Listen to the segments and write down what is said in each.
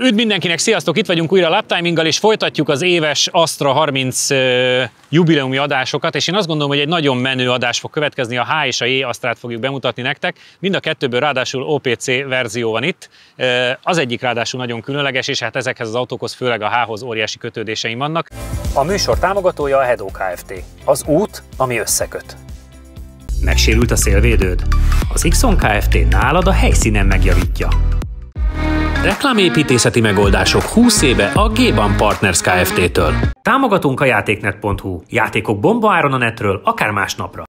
Üdv mindenkinek, sziasztok! Itt vagyunk újra Lap Timinggal, és folytatjuk az éves Astra 30 jubileumi adásokat, és én azt gondolom, hogy egy nagyon menő adás fog következni, a H és a J Astrát fogjuk bemutatni nektek. Mind a kettőből ráadásul OPC verzió van itt. Az egyik ráadásul nagyon különleges, és hát ezekhez az autókhoz, főleg a H-hoz óriási kötődéseim vannak. A műsor támogatója a Hedo Kft. Az út, ami összeköt. Megsérült a szélvédőd? Az Ixon Kft. Nálad a helyszínen megjavítja. Reklámépítészeti megoldások 20 éve a G-Ban Partners Kft-től. Támogatunk a játéknet.hu. Játékok bombaáron a netről, akár másnapra.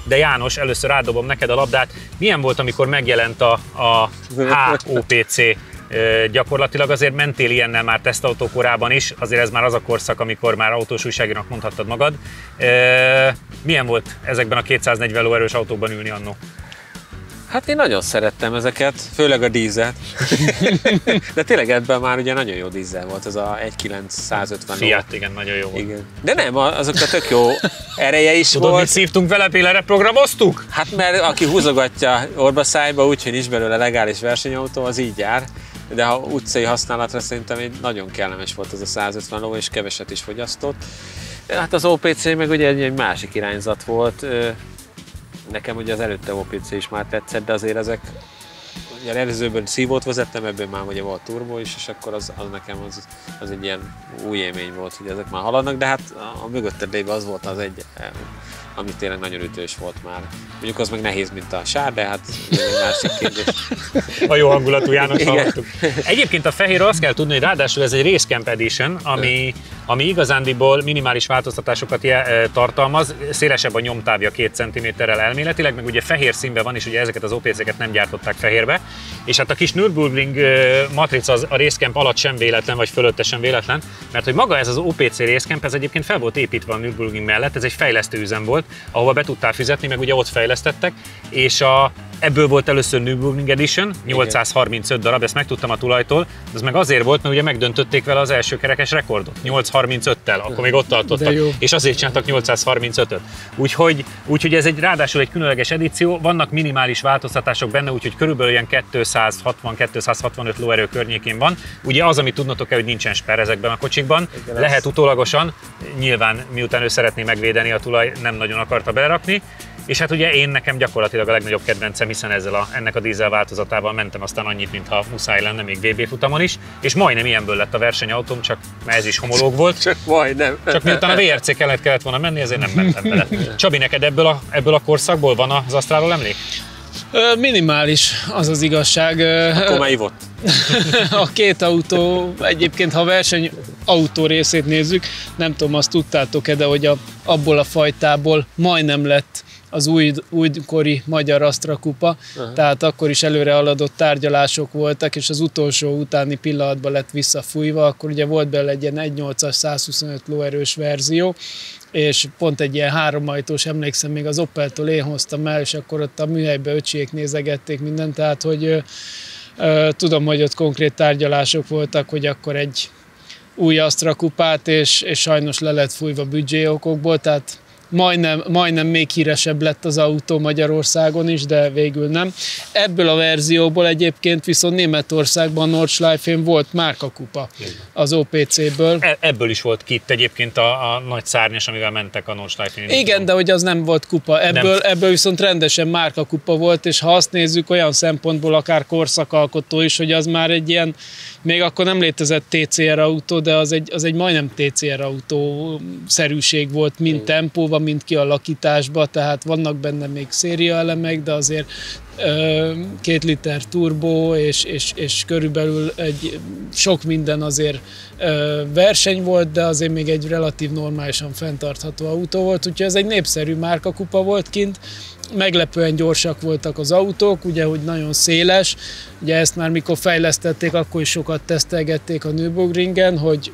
De János, először átdobom neked a labdát. Milyen volt, amikor megjelent a HOPC? Gyakorlatilag azért mentél ilyennel már tesztautó korában is, azért ez már az a korszak, amikor már autós újságírónak mondhattad magad. Milyen volt ezekben a 240 lóerős autókban ülni annó? Hát én nagyon szerettem ezeket, főleg a dízelt. De tényleg ebben már ugye nagyon jó dízel volt, ez a 1.950 Fiat, igen, nagyon jó volt. Igen. De nem, azokra tök jó ereje is Tudod, volt. mit szívtunk vele, Pillerre programoztuk? Hát mert aki húzogatja orba-szájba, úgyhogy nincs belőle legális versenyautó, az így jár. De ha utcai használatra szerintem egy nagyon kellemes volt ez a 150 ló, és keveset is fogyasztott. Hát az OPC meg ugye egy másik irányzat volt. Nekem ugye az előtte OPC is már tetszett, de azért ezek, ugye az előzőben szívót vezettem, ebből már ugye volt turbo is, és akkor az nekem az egy ilyen új élmény volt, hogy ezek már haladnak, de hát a mögötted lévő az volt az egy, ami tényleg nagyon ütős volt már. Mondjuk az meg nehéz, mint a sár, de hát egy másik kérdés. A jó hangulatú János hallottuk. Egyébként a fehérről azt kell tudni, hogy ráadásul ez egy Race Camp Edition, ami igazándiból minimális változtatásokat tartalmaz, szélesebb a nyomtávja 2 cm-rel elméletileg, meg ugye fehér színben van, és ugye ezeket az OPC-ket nem gyártották fehérbe. És hát a kis Nürburgring matrica a Race Camp alatt sem véletlen, vagy fölötte sem véletlen, mert hogy maga ez az OPC Race Camp, ez egyébként fel volt építve a Nürburgring mellett, ez egy fejlesztő üzem volt, ahova be tudtál fizetni, meg ugye ott fejlesztettek, és ebből volt először Nürburgring Edition, 835 darab, ezt megtudtam a tulajtól, ez meg azért volt, mert ugye megdöntötték vele az első kerekes rekordot, 835-tel, akkor még ott tartottak, és azért csináltak 835-öt. Úgyhogy ez ráadásul egy különleges edíció, vannak minimális változtatások benne, úgyhogy körülbelül ilyen 260-265 lóerő környékén van. Ugye az, amit tudnotok kell, hogy nincsen sper ezekben a kocsikban, lehet utólagosan, nyilván miután ő szeretné megvédeni, a tulaj nem nagyon akarta belerakni. És hát ugye nekem gyakorlatilag a legnagyobb kedvencem, hiszen ennek a dízel változatával mentem aztán annyit, mintha muszáj lenne még VB futamon is, és majdnem ilyenből lett a versenyautóm, csak mert ez is homológ volt. Csak majdnem. Csak miután a VRC kellett volna menni, ezért nem mentem bele. Csabi, neked ebből a korszakból van az Astráról emlék? Minimális, az az igazság. Akkor már ivott. A két autó, egyébként ha versenyautó részét nézzük, nem tudom, azt tudtátok-e, de hogy abból a fajtából majdnem lett az újkori magyar Astra kupa, tehát akkor is előre haladott tárgyalások voltak, és az utolsó utáni pillanatban lett visszafújva, akkor ugye volt belőle egy ilyen 1.8-as 125 lóerős verzió, és pont egy ilyen 3 ajtós, emlékszem, még az Opeltől én hoztam el, és akkor ott a műhelyben öcsiék nézegették mindent, tehát hogy tudom, hogy ott konkrét tárgyalások voltak, hogy akkor egy új Astra kupát, és sajnos le lett fújva büdzséokokból, tehát majdnem még híresebb lett az autó Magyarországon is, de végül nem. Ebből a verzióból egyébként viszont Németországban Nordschleife-n volt márkakupa az OPC-ből. Ebből is volt kit egyébként a nagy szárnyas, amivel mentek a Nordschleife-n. Igen, de hogy az nem volt kupa. Ebből viszont rendesen márkakupa volt, és ha azt nézzük, olyan szempontból akár korszakalkotó is, hogy az már egy ilyen, még akkor nem létezett TCR autó, de az egy majdnem TCR autó szerűség volt, mind tempóban, mint kialakításba, tehát vannak benne még szériaelemek, de azért 2 liter turbó, és körülbelül sok minden azért verseny volt, de azért még egy relatív normálisan fenntartható autó volt, úgyhogy ez egy népszerű márkakupa volt kint. Meglepően gyorsak voltak az autók, ugye, hogy nagyon széles, ugye ezt már mikor fejlesztették, akkor is sokat tesztelgették a Nürburgringen, hogy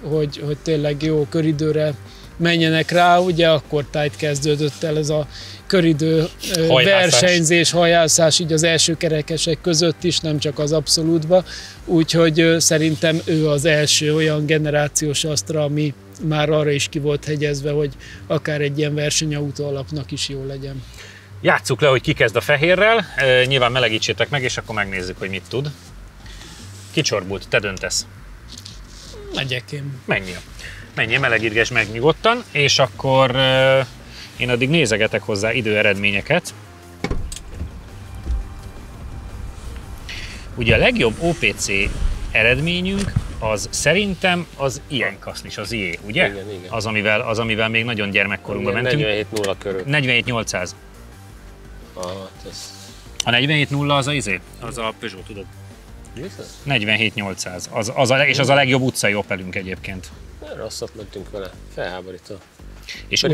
tényleg jó köridőre menjenek rá, ugye akkor tájt kezdődött el ez a köridő versenyzés, hajhászás így az első kerekesek között is, nem csak az abszolútba, úgyhogy szerintem ő az első olyan generációs Astra, ami már arra is ki volt hegyezve, hogy akár egy ilyen versenyautó alapnak is jó legyen. Játsszuk le, hogy ki kezd a fehérrel, nyilván melegítsétek meg, és akkor megnézzük, hogy mit tud. Kicsorbult, te döntesz. Megyek én. Menjél, melegítgesd meg nyugodtan, és akkor én addig nézegetek hozzá időeredményeket. Ugye a legjobb OPC eredményünk az szerintem az ilyen kasznis, az IE, ugye? Igen. Az, amivel még nagyon gyermekkorunkban mentünk. 47-0 körül. 47-800. A 47-0 az a izé, az a Peugeot, tudod? 47-800, és az a legjobb utcai Opelünk egyébként. Rosszat mentünk vele, felháborító. És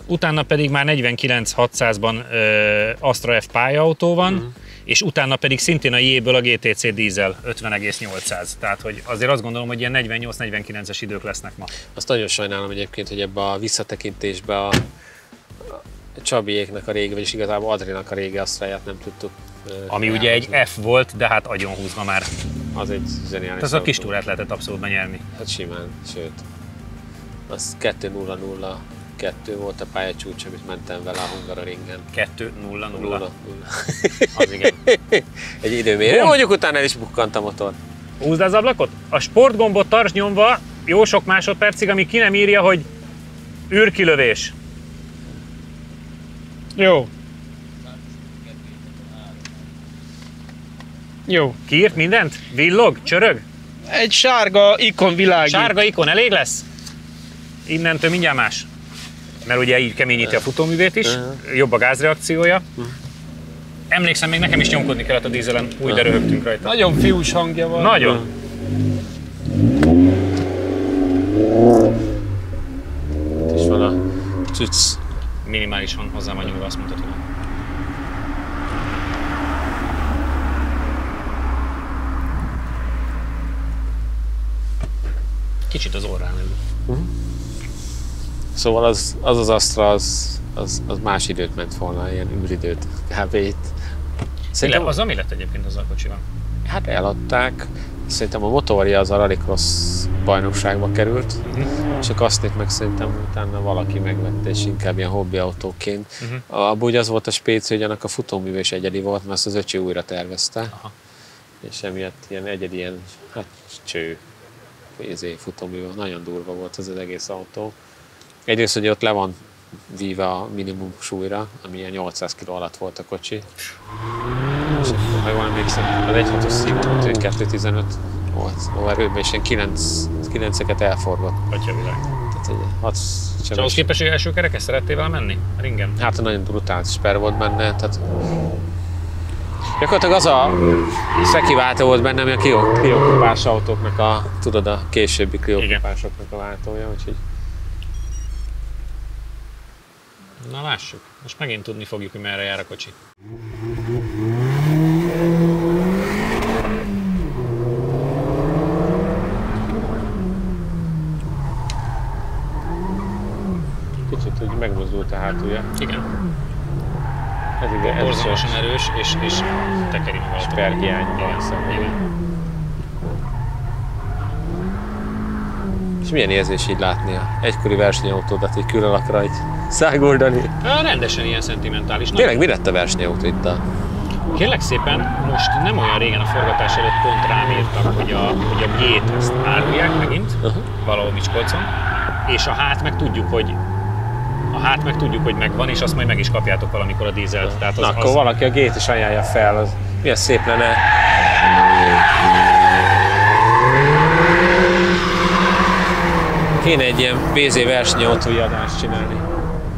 utána pedig már 49-600-ban Astra F pályautó van, és utána pedig szintén a J-ből a GTC dízel 50,800. Tehát hogy azért azt gondolom, hogy ilyen 48-49-es idők lesznek ma. Azt nagyon sajnálom egyébként, hogy ebbe a visszatekintésbe a Csabiéknek a régi, vagyis igazából Adrinak a régi Astraját nem tudtuk. Ami ugye egy F volt, de hát agyonhúzva már. Az egy zseniális. Az a kis túrát lehetett abszolút benyerni. Hát simán, sőt. Az 2-0-0-2 volt a pályacsúcs, amit mentem vele a Hungaroringen. 2-0-0. Az igen. Egy időmérő. Mondjuk utána el is bukkant a motor. Húzd az ablakot? A sportgombot tartsd nyomva jó sok másodpercig, amíg ki nem írja, hogy űrkilövés. Jó. Jó. Kiírt mindent? Villog? Csörög? Egy sárga ikon világít. Sárga ikon elég lesz? Innentől mindjárt más. Mert ugye így keményíti a futóművét is, jobb a gázreakciója. Emlékszem, még nekem is nyomkodni kellett a dízelen, úgy de röhögtünk rajta. Nagyon fiús hangja van. Nagyon. Itt is van a cucc. Minimálisan hozzá van nyúlva, azt mondtad, hogy kicsit az orrán ül. Szóval az Astra, az más időt ment volna, ilyen űridőt, kb. Szerintem az ami lett egyébként az a kocsival? Hát eladták. Szerintem a motorja az a Rallycross bajnokságba került, és a kasznik meg szerintem utána valaki megvette, és inkább ilyen hobbiautóként. Abban ugye az volt a spéci, hogy annak a futóműve is egyedi volt, mert azt az öcsi újra tervezte. Aha. És emiatt ilyen egyedi, ilyen cső futóműve. Nagyon durva volt az egész autó. Egyrészt, hogy ott le van víve a minimum súlyra, ami ilyen 800 kg alatt volt a kocsi. És ha jól emlékszem, az 1.6-os szívon 2.15 volt lóerőben, és ilyen 9-eket elforgott. Atyavilág. Tehát egy 6 és ahhoz képest, hogy első kerekes szerettél vele menni a ringen? Hát nagyon brutális per volt benne, tehát gyakorlatilag az a szekiváltó volt benne, ami a Clio-kupás autóknak a, tudod, a későbbi Clio-kupásoknak a váltója, úgyhogy... Na lássuk, most megint tudni fogjuk, hogy merre jár a kocsi. Kicsit, hogy megmozdult a hátulja. Igen. Ez igen, borzalmasan erős, és tekeri meg a sperhiány van szemben. És milyen érzés így látni a egykori versenyautódat így külön akar így száguldani? Rendesen ilyen szentimentális. Tényleg mi lett a versenyautó itt a... Kérlek szépen, most nem olyan régen a forgatás előtt pont rám írtak, hogy a G-t ezt árulják megint, valahol Miskolcon, és a hát meg tudjuk, hogy megvan, és azt majd meg is kapjátok valamikor a dízelt. Tehát na, akkor valaki a G-t is ajánlja fel, az milyen szép lenne. Kéne egy ilyen BZ versenyautói adást csinálni.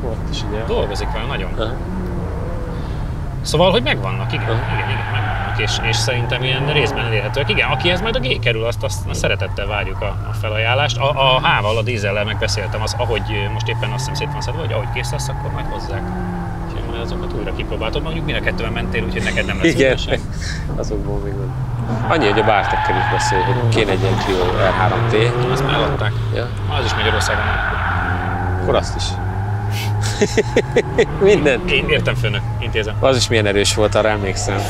Ott is ugye. Dolgozik vele nagyon. Szóval, hogy megvannak, igen, megvannak, és szerintem ilyen részben elérhetőek. Igen, akihez majd a G kerül, azt szeretettel várjuk a felajánlást. A H-val, a dízellel megbeszéltem, az, ahogy most éppen azt hiszem szét van szedve, hogy ahogy kész lesz, akkor majd hozzák. Úgyhogy majd azokat újra kipróbáltad, mondjuk mind a kettőben mentél, úgyhogy neked nem lesz igen, azokból még van. Annyi, hogy a Bartekkel is beszél, hogy kéne egy ilyen Clio R3T. Azt már eladták. Ja. Az is Magyarországon van. Akkor azt is. Minden. Én értem, főnök, intézem. Az is milyen erős volt, arra emlékszem.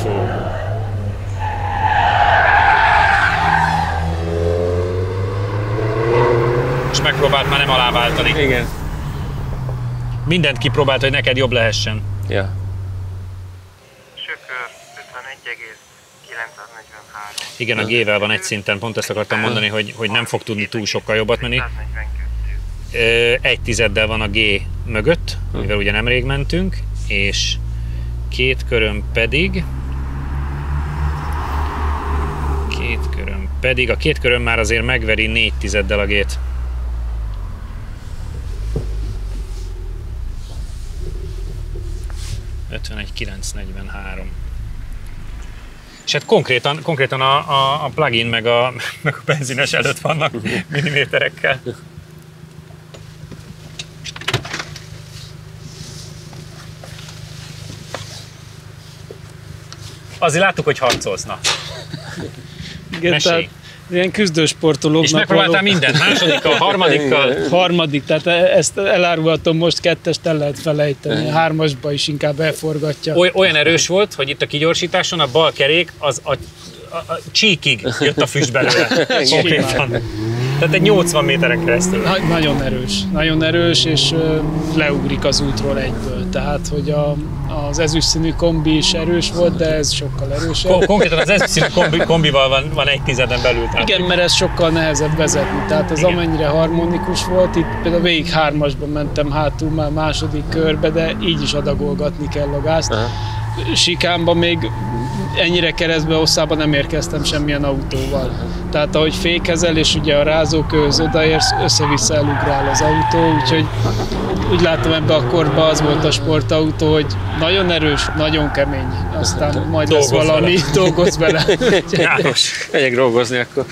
Most megpróbált már nem nem aláváltani. Igen. Mindent kipróbált, hogy neked jobb lehessen. Ja. Sökör 51,943. Igen, a G-vel van egy szinten, pont ezt akartam mondani, hogy nem fog tudni túl sokkal jobbat menni. 1/10 van a G mögött, mivel ugye nemrég mentünk, és 2 körön pedig, a 2 körön már azért megveri 4/10 a G-t. És hát konkrétan a plugin meg a benzines előtt vannak milliméterekkel. Azért láttuk, hogy harcolsz, na. Igen, tehát ilyen küzdősportolóknak. És megpróbáltál mindent, másodikkal, harmadikkal. Harmadik, tehát ezt elárulhatom, most 2-est el lehet felejteni, 3-asba is inkább elforgatja. Olyan erős volt, hogy itt a kigyorsításon a bal kerék az a csíkig jött a füst belőle. Konkrétan. Tehát egy 80 méteren keresztül. Nagyon erős, és leugrik az útról egyből. Tehát, hogy az ezüstszínű kombi is erős volt, de ez sokkal erősebb. Konkrétan az ezüstszínű kombival van 1/10 belül. Tehát. Igen, mert ez sokkal nehezebb vezetni. Tehát az amennyire harmonikus volt, itt például végig 3-asban mentem hátul már második körbe, de így is adagolgatni kell a gázt. Sikánban még ennyire keresztbe hosszában nem érkeztem semmilyen autóval. Tehát ahogy fékezel, és ugye a rázókőhöz odaérsz, össze-vissza elugrál az autó, úgyhogy úgy látom ebbe a korba az volt a sportautó, hogy nagyon erős, nagyon kemény, aztán majd lesz valami, dolgozz vele. János. Megyek dolgozni akkor.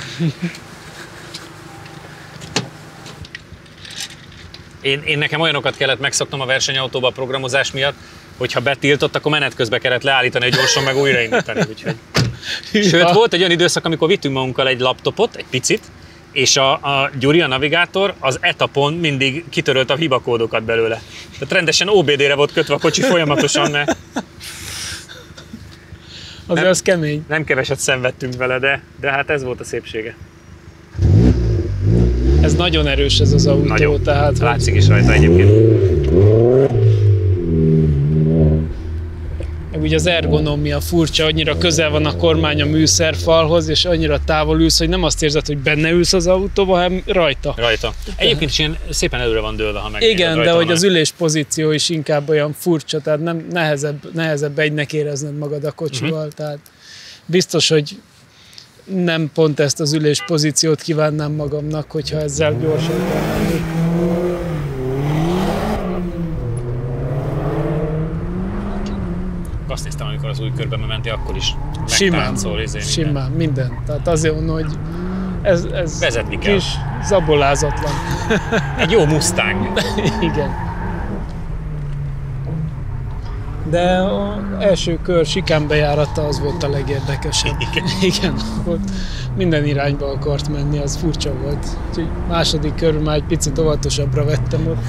Én nekem olyanokat kellett megszoknom a versenyautóba a programozás miatt, hogyha betiltott, akkor menet közben kellett leállítani, hogy gyorsan meg újraindítani. Úgyhogy. Sőt, volt egy olyan időszak, amikor vittünk magunkkal egy laptopot, egy picit, és a Gyuri, a navigátor, az etapon mindig kitörölt a hibakódokat belőle. Tehát rendesen OBD-re volt kötve a kocsi folyamatosan, mert Azért az kemény. nem keveset szenvedtünk vele, de hát ez volt a szépsége. Ez nagyon erős ez az autó, Nagyon. tehát... Látszik is rajta egyébként. Ugye az ergonomia furcsa, annyira közel van a kormány a műszerfalhoz, és annyira távol ülsz, hogy nem azt érzed, hogy benne ülsz az autóba, hanem rajta. Egyébként is ilyen szépen előre van dőlve, ha megnézed. Igen, de hogy az ülés pozíció is inkább olyan furcsa, tehát nem nehezebb egynek érezned magad a kocsival, tehát biztos, hogy nem pont ezt az ülés pozíciót kívánnám magamnak, hogyha ezzel gyorsan kell menni. Azt néztem, amikor az új körben mentél, akkor is megtáncol. Simán, minden. Tehát azért mondom, hogy ez vezetni kell. Kis zabolázatlan. Egy jó Mustang. Igen. De az első kör sikánbejárata az volt a legérdekesebb. Igen. Ott minden irányba akart menni, az furcsa volt. Úgyhogy második körül már egy picit óvatosabbra vettem ott.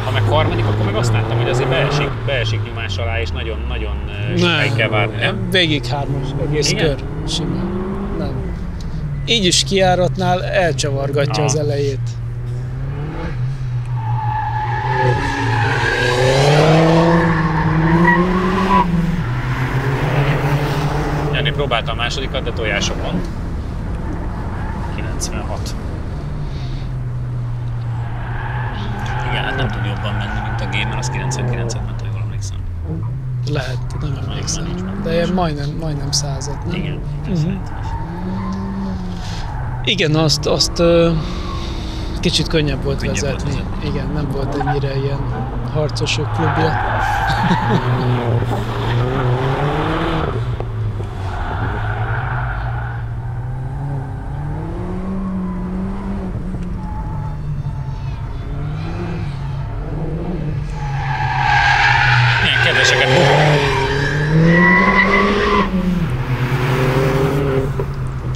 Ha meg harmadik, akkor meg azt láttam, hogy azért beesik nyomás alá, és nagyon sokáig kell várni, nem? Végig 3-as, egész kör, simán. Nem. Így is kijáratnál elcsavargatja az elejét. Jani próbálta a másodikat, de tojásokon. 96. Igen, hát nem tud jobban menni, mint a G, mert az 99-et ment, ha jól emlékszem. Lehet, nem emlékszem. De ilyen majdnem 100-at, nem? Igen, Igen, azt kicsit könnyebb volt vezetni. Igen, nem volt ennyire ilyen harcosok klubja.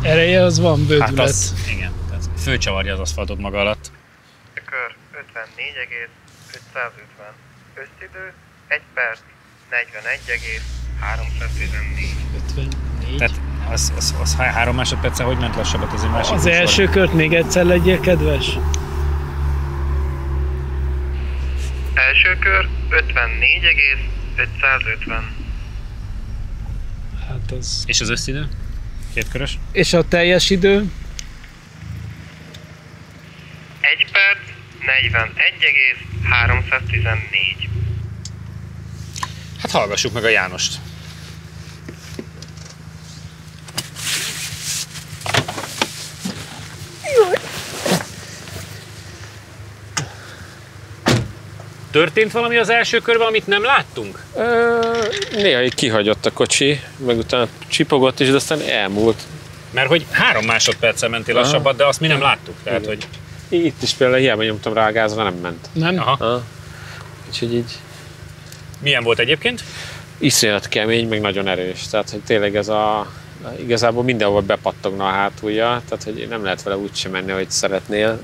Ereje az van, bődület. Hát az, igen, fölcsavarja az aszfaltot maga alatt. Kör 54,550. Összidő 1 perc 41,314. 54. Tehát Az 3 másodperccel hogy ment lassabbat az egy másik Az első kört még egyszer legyél kedves. Első kör 54,550. Hát az... És az összidő? Kétkörös? És a teljes idő? 1 perc 41,314. Hát hallgassuk meg a Jánost. Történt valami az első körben, amit nem láttunk? Néha így kihagyott a kocsi, meg utána csipogott is, de aztán elmúlt. Mert hogy 3 másodperccel mentél lassabbat, de azt mi nem láttuk. Tehát, hogy... Itt is például hiába nyomtam rá a gázra, nem ment. Nem? Aha. Úgyhogy így Milyen volt egyébként? iszonyat kemény, meg nagyon erős. Tehát, hogy tényleg ez igazából mindenhol bepattogna a hátulja, tehát, hogy nem lehet vele úgy sem menni, ahogy szeretnél.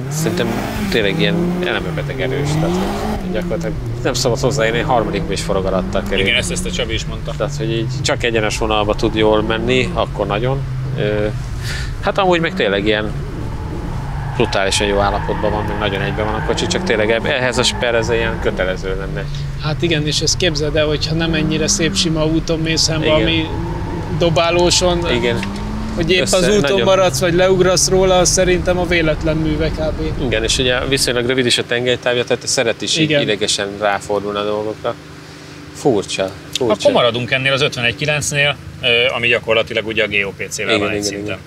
Szerintem tényleg ilyen elemebeteg erős, tehát hogy gyakorlatilag nem szabad hozzáérni, harmadikban is forog alattal kerül. Igen, ezt a Csabi is mondta. Tehát, hogy így csak egyenes vonalba tud jól menni, akkor nagyon. Hát amúgy meg tényleg ilyen brutálisan jó állapotban van, meg nagyon egyben van a kocsi, csak tényleg ehhez a sper ez ilyen kötelező lenne. Hát igen, és ezt képzeld el, hogyha nem ennyire szép sima úton mész, hanem Igen. valami dobálóson, Igen. hogy épp az úton nagyon- maradsz, vagy leugrasz róla, az szerintem a véletlen műve kb. Igen, és ugye viszonylag rövid is a tengelytávja, tehát szeret is így Igen. idegesen ráfordulni a dolgokra. Furcsa. Akkor maradunk ennél az 51.9-nél, ami gyakorlatilag ugye a GOPC-vel Igen, van egy igen, szinten. igen.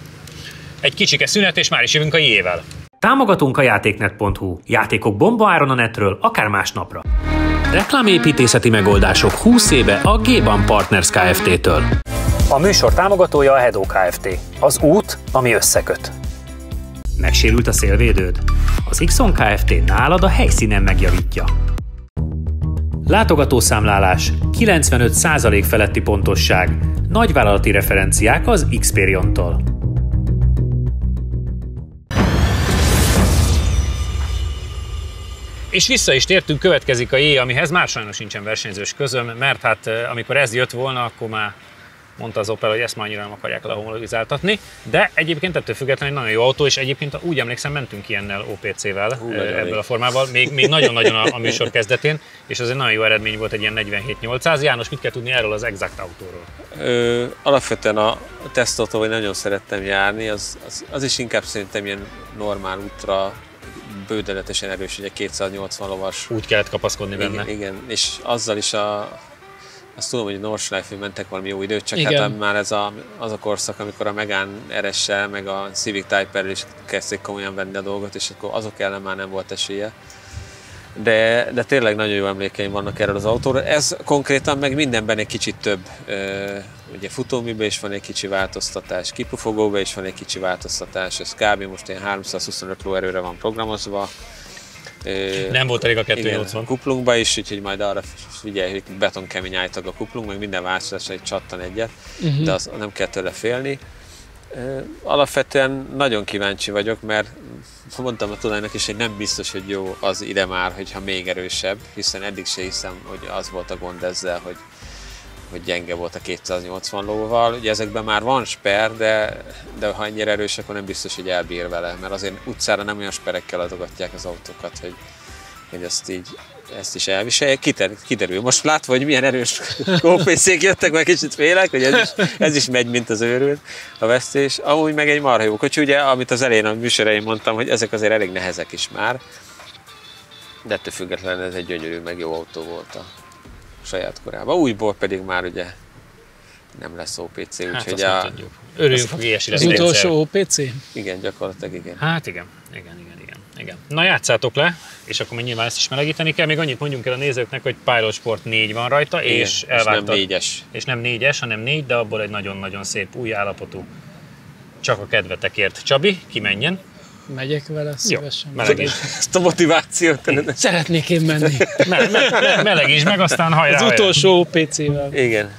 Egy kicsike szünet, és már is jövünk a J-vel. Támogatunk a játéknet.hu. Játékok bombaáron a netről, akár másnapra. Reklámépítészeti megoldások 20 éve a G-Ban Partners Kft-től. A műsor támogatója a Hedó Kft. Az út, ami összeköt. Megsérült a szélvédőd? Az Xon Kft. Nálad a helyszínen megjavítja. Látogatószámlálás, 95% feletti pontosság, nagyvállalati referenciák az Xperion-tól. És vissza is tértünk, következik a J, amihez már sajnos nincsen versenyzős közöm, mert hát amikor ez jött volna, akkor már mondta az Opel, hogy ezt már annyira nem akarják lehomologizáltatni, de egyébként ettől függetlenül egy nagyon jó autó, és egyébként úgy emlékszem, mentünk ilyennel OPC-vel ebből a formával, még nagyon-nagyon a műsor kezdetén, és az egy nagyon jó eredmény volt, egy ilyen 47-800. János, mit kell tudni erről az Exact autóról? Alapvetően a tesztautó, hogy nagyon szerettem járni, az is inkább szerintem ilyen normál útra bődeletesen erős, ugye 280 lovas. Úgy kellett kapaszkodni benne. Igen, és azzal is azt tudom, hogy a Nordschleife mentek valami jó időt, csak Igen. hát már ez az a korszak, amikor a Megane RS-sel, meg a Civic Type-rel is kezdték komolyan venni a dolgot, és akkor azok ellen már nem volt esélye. De tényleg nagyon jó emlékeim vannak erről az autóról. Ez konkrétan meg mindenben egy kicsit több. Ugye futóműben is van egy kicsi változtatás, kipufogóban is van egy kicsi változtatás, ez kb. Most ilyen 325 lóerőre van programozva. Nem volt elég a Igen, 280. kuplunkba is, úgyhogy majd arra figyelj, hogy betonkemény állítag a kuplunk, meg minden változásra egy csattan egyet, de az nem kell tőle félni. Alapvetően nagyon kíváncsi vagyok, mert mondtam a tulajnak is, hogy nem biztos, hogy jó az ide már, hogyha még erősebb, hiszen eddig se hiszem, hogy az volt a gond ezzel, hogy gyenge volt a 280 lóval. Ugye ezekben már van sper, de ha ennyire erős, akkor nem biztos, hogy elbír vele, mert azért utcára nem olyan sperekkel adogatják az autókat, hogy ezt is elviselje. Kiderül. Most látva, hogy milyen erős OPC-k jöttek, meg kicsit félek, hogy ez is megy, mint az őrült a vesztés. Amúgy meg egy marha jó kocsi, ugye, amit az elején a műsoraim mondtam, hogy ezek azért elég nehezek is már, de ettől függetlenül ez egy gyönyörű, meg jó autó volt a saját korában. Újból pedig már ugye nem lesz OPC, Hát úgyhogy azt nem tudjuk. Örüljünk, hogy ilyesmi lesz Az egyszer. utolsó OPC? igen, gyakorlatilag igen. Hát igen. Na játszátok le, és akkor még nyilván ezt is melegíteni kell. Még annyit mondjunk el a nézőknek, hogy Pilot Sport 4 van rajta, Igen, és nem elvágtad. 4-es. És nem 4-es, hanem 4, de abból egy nagyon-nagyon szép új állapotú. Csak a kedvetekért. Csabi, kimenjen. Megyek vele szívesen. Melegíts. Ezt a motivációt. Szeretnék én menni. Melegíts meg, aztán hajrá. Az hajrá. utolsó OPC-vel. Igen.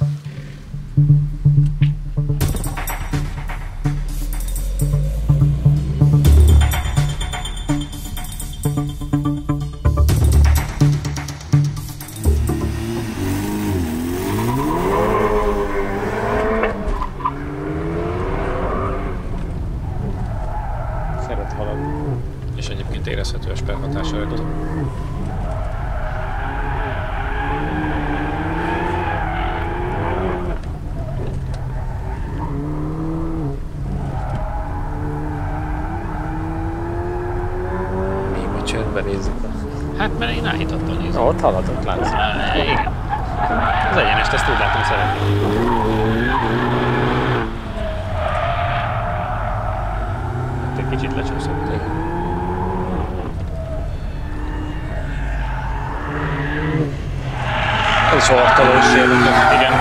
Hát mert én áhítattal nézem. Ott haladott, látsz. Igen. Az egyenest, ezt úgy látom szeretni. Egy kicsit lecsúszott. Ez is ortalós érdekes. Igen.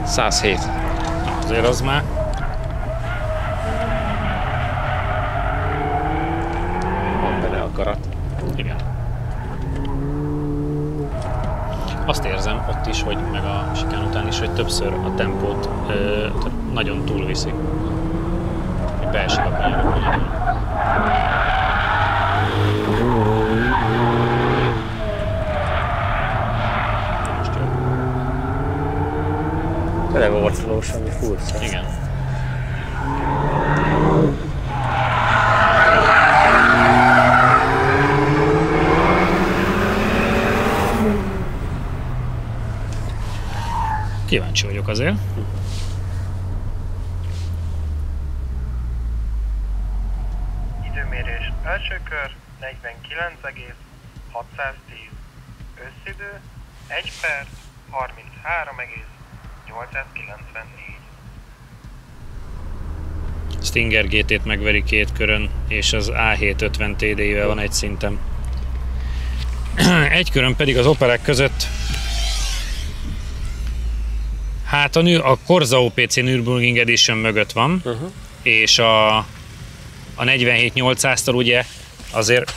– 107. Azért az már. Van bele akarat. Igen. Azt érzem ott is, hogy meg a sikán után is, hogy többször a tempót nagyon túlviszi. Hogy beesik a kanyarokon. Tényleg ortalós, ami furcsa. Igen. Kíváncsi vagyok azért. Időmérés első kör 49,610. Összidő 1 perc 33,894. Stinger GT-t megveri 2 körön, és az A7 50 TDI-vel van egy szinten. Egy körön pedig az Opelek között hát a Corsa OPC Nürburgring Edition mögött van, és a 47-800-tal ugye azért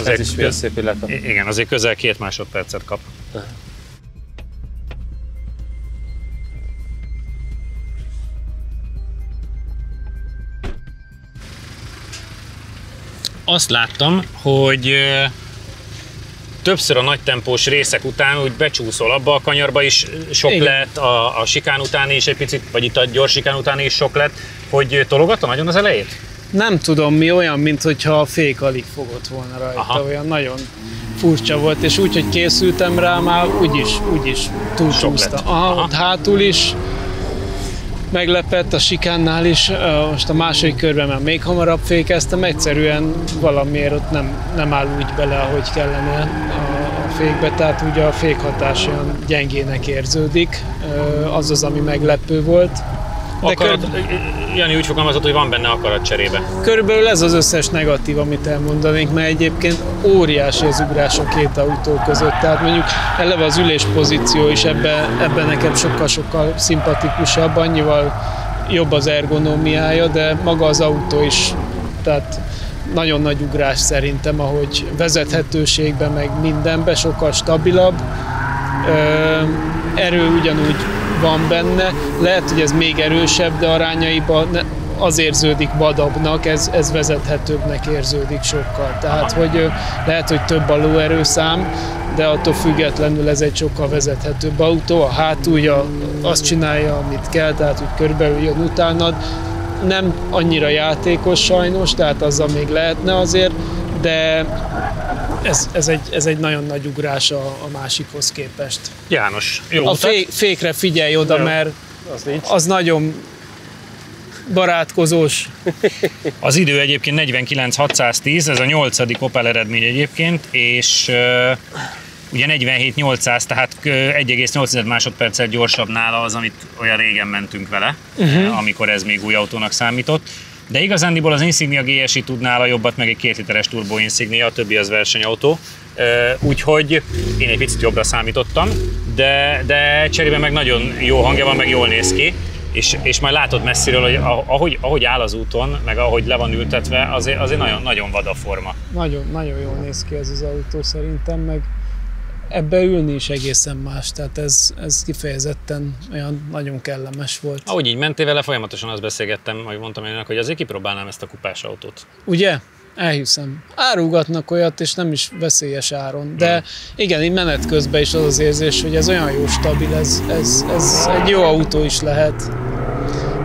Ez is milyen szép illetve. igen, azért közel 2 másodpercet kap. Azt láttam, hogy többször a nagy tempós részek után úgy becsúszol abba a kanyarba is sok Igen. lett, a sikán után is egy picit, vagy itt a gyors sikán után is sok lett, hogy tologatta nagyon az elejét? Nem tudom, mi olyan, mintha a fék alig fogott volna rajta, Aha. olyan nagyon furcsa volt, és úgy, hogy készültem rá, már úgyis túlcsúszta. lett. Aha, Aha. ott hátul is meglepett, a sikánnál is, most a második körben már még hamarabb fékeztem, egyszerűen valamiért ott nem áll úgy bele, ahogy kellene a fékbe, tehát ugye a fékhatás olyan gyengének érződik, az az, ami meglepő volt. De Jani úgy fogalmazott, hogy van benne akarat cserébe. körülbelül ez az összes negatív, amit elmondanék, mert egyébként óriási az ugrás a két autó között. Tehát mondjuk eleve az üléspozíció is ebben nekem sokkal szimpatikusabb, annyival jobb az ergonómiája, de maga az autó is, tehát nagyon nagy ugrás szerintem, ahogy vezethetőségben, meg mindenben sokkal stabilabb. Erő ugyanúgy van benne, lehet, hogy ez még erősebb, de arányaiban az érződik vadabbnak, ez vezethetőbbnek érződik sokkal. Tehát, hogy lehet, hogy több a lóerőszám, de attól függetlenül ez egy sokkal vezethetőbb autó. A hátulja azt csinálja, amit kell, tehát úgy körülbelül jön utánad. Nem annyira játékos sajnos, tehát azzal még lehetne azért, de ez egy nagyon nagy ugrás a másikhoz képest. János, jó A utat. fékre figyelj oda, Jó. mert nincs. az nagyon barátkozós. Az idő egyébként 49.610, ez a 8. Opel eredmény egyébként, és ugye 47.800, tehát 1,8 másodperccel gyorsabb nála az, amit olyan régen mentünk vele, amikor ez még új autónak számított. De igazándiból az Insignia GSI tud nála jobbat, meg egy 2 literes turbo Insignia, a többi az versenyautó. Úgyhogy én egy picit jobbra számítottam, de cserébe meg nagyon jó hangja van, meg jól néz ki. És majd látod messziről, hogy ahogy áll az úton, meg ahogy le van ültetve, azért nagyon, nagyon vad a forma. Nagyon jól néz ki ez az autó szerintem, meg ebbe ülni is egészen más, tehát ez kifejezetten olyan nagyon kellemes volt. Ahogy így mentél vele, folyamatosan azt beszélgettem, majd mondtam önnek, hogy azért kipróbálnám ezt a kupás autót. Ugye? Elhiszem. Árulgatnak olyat, és nem is veszélyes áron. De igen, így menet közben is az az érzés, hogy ez olyan jó stabil, ez egy jó autó is lehet.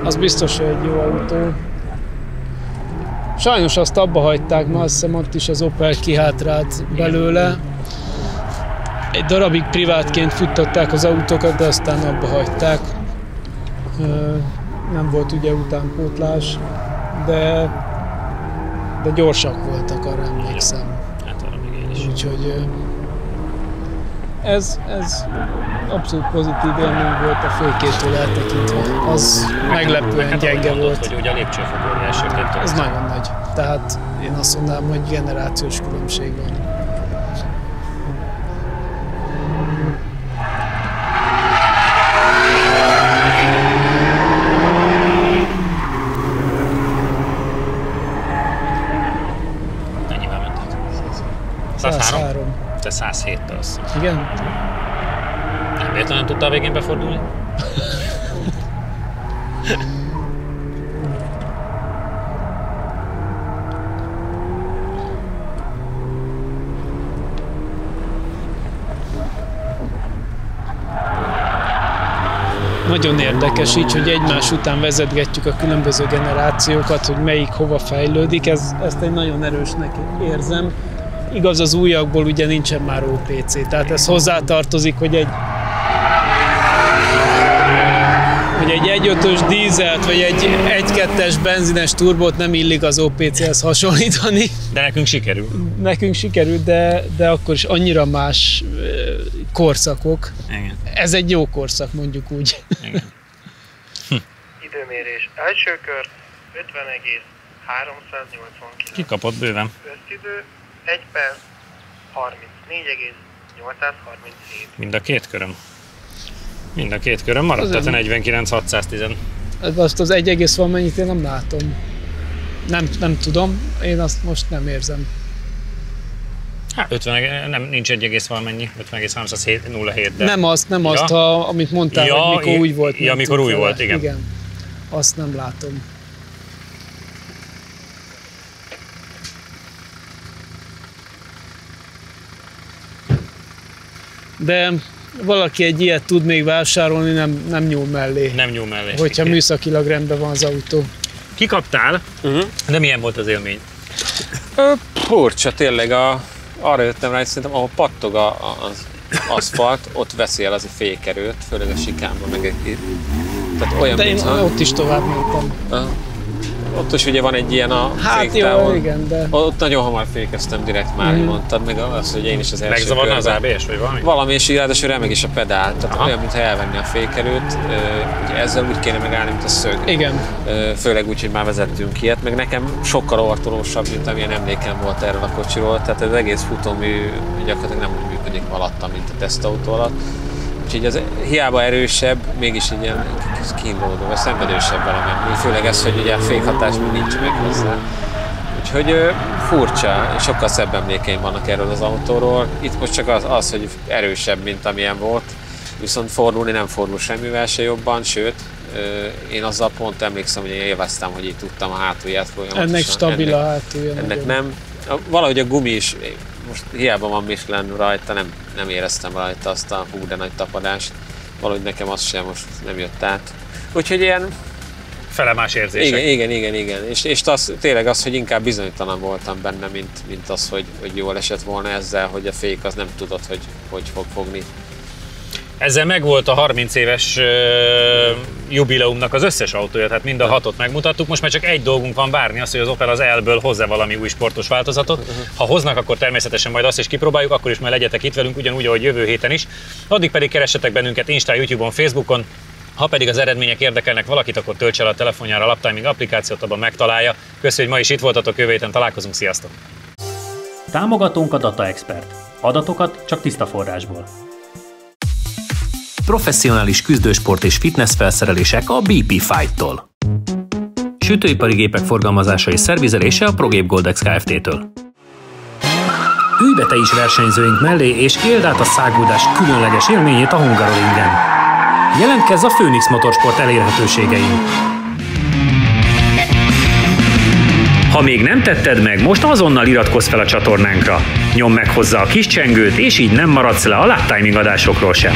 Az biztos, hogy egy jó autó. Sajnos azt abba hagyták, ma azt hiszem ott is az Opel kihátrált belőle. Egy darabig privátként futtatták az autókat, de aztán abba hagyták. nem volt ugye utánpótlás, de gyorsak voltak, arra emlékszem. Hát arra még én is. Úgyhogy ez abszolút pozitív élmény volt a fékétől eltekintve. Az meglepően gyenge volt. Hogy ugye a lépcsőfok óriásiként. Ez nagyon nagy. Tehát én azt mondanám, hogy generációs különbség van. Mennyivel mentek? 103? Te 107-től azt. Igen? Nem véletlenül tudtál a végén befordulni? Nagyon érdekes így, hogy egymás után vezetgetjük a különböző generációkat, hogy melyik hova fejlődik. Ezt egy nagyon erősnek érzem. Igaz, az újakból ugye nincsen már OPC, tehát ez hozzátartozik, hogy egy 1.5-ös dízelt, vagy egy 1.2-es benzines turbót nem illik az OPC-hez hasonlítani. De nekünk sikerül. Nekünk sikerült, de akkor is annyira más korszakok. Igen. Ez egy jó korszak, mondjuk úgy. Igen. Időmérés első kör 50,389. Kikapott bőven. Összidő 1 perc 34,837. Mind a két köröm. Mind a két köröm maradt, tehát a 49,610. Azt az 1, valamennyit én nem látom. Nem tudom, én azt most nem érzem. Hát 50, nincs 1, valamennyi, 50,307, de... Nem azt, amit mondtál, hogy mikor úgy volt. Ja, mikor új volt, igen. Igen, azt nem látom. De valaki egy ilyet tud még vásárolni, nem nyúl mellé. Nem nyúl mellé. Hogyha műszakilag rendben van az autó. Kikaptál, de milyen volt az élmény? Furcsa, tényleg arra jöttem rá, hogy szerintem ahol pattog az aszfalt, ott veszél az a fékerőt, főleg a sikánban meg egy. Tehát olyan, de én ott is tovább mentem. Ott is ugye van egy ilyen a féktávon. Igen, de... Ott nagyon hamar fékeztem direkt már, mondtad, meg az, hogy én is az első megzavarna az ABS, vagy valami? Valami, és így ráadásul remeg is a pedál, tehát olyan, mintha elvenni a fékerőt, ugye ezzel úgy kéne megállni, mint a szög. Igen. Főleg úgy, hogy már vezettünk ilyet, meg nekem sokkal ortolósabb, mint amilyen emlékem volt erről a kocsiról, tehát az egész futómű gyakorlatilag nem úgy működik alatta, mint a tesztautó alatt. Úgyhogy az hiába erősebb, mégis így ilyen kínlódó, vagy szenvedősebb valami. Főleg ez, hogy ugye a fékhatás nincs meg hozzá. Úgyhogy furcsa, sokkal szebb emlékeim vannak erről az autóról. Itt most csak az, hogy erősebb, mint amilyen volt. Viszont fordulni nem fordul semmivel se jobban, sőt, én azzal pont emlékszem, hogy én élveztem, hogy így tudtam a hátulját folyamatosan. Ennek stabil a hátulja. Ennek nem. Valahogy a gumi is, most hiába van Michelin rajta, nem éreztem rajta azt a hú de nagy tapadást. Valahogy nekem az sem most nem jött át. Úgyhogy ilyen... Felemás érzések. Igen. És tényleg az, hogy inkább bizonytalan voltam benne, mint az, hogy jól esett volna ezzel, hogy a fék az nem tudod, hogy fog fogni. Ezzel megvolt a 30 éves jubileumnak az összes autója, tehát mind a 6-ot megmutattuk. Most már csak egy dolgunk van várni, azt, hogy az Opel az L-ből hozza valami új sportos változatot. Ha hoznak, akkor természetesen majd azt is kipróbáljuk, akkor is majd legyetek itt velünk, ugyanúgy, ahogy jövő héten is. Addig pedig keressetek bennünket Instán, YouTube-on, Facebookon. Ha pedig az eredmények érdekelnek valakit, akkor töltse el a telefonjára a Laptiming applikációt, abban megtalálja. Köszönjük, hogy ma is itt voltatok, jövő héten találkozunk, sziasztok! Támogatónk a Data Expert. Adatokat csak tiszta forrásból. Professzionális küzdősport és fitness felszerelések a BP Fight-tól. Sütőipari gépek forgalmazása és szervizelése a ProGape Goldex Kft-től. Ülj be te is versenyzőink mellé, és éld át a száguldás különleges élményét a Hungaroringen. Jelentkezz a Phoenix Motorsport elérhetőségein. Ha még nem tetted meg, most azonnal iratkozz fel a csatornánkra. Nyomd meg hozzá a kis csengőt, és így nem maradsz le a Laptiming adásokról sem.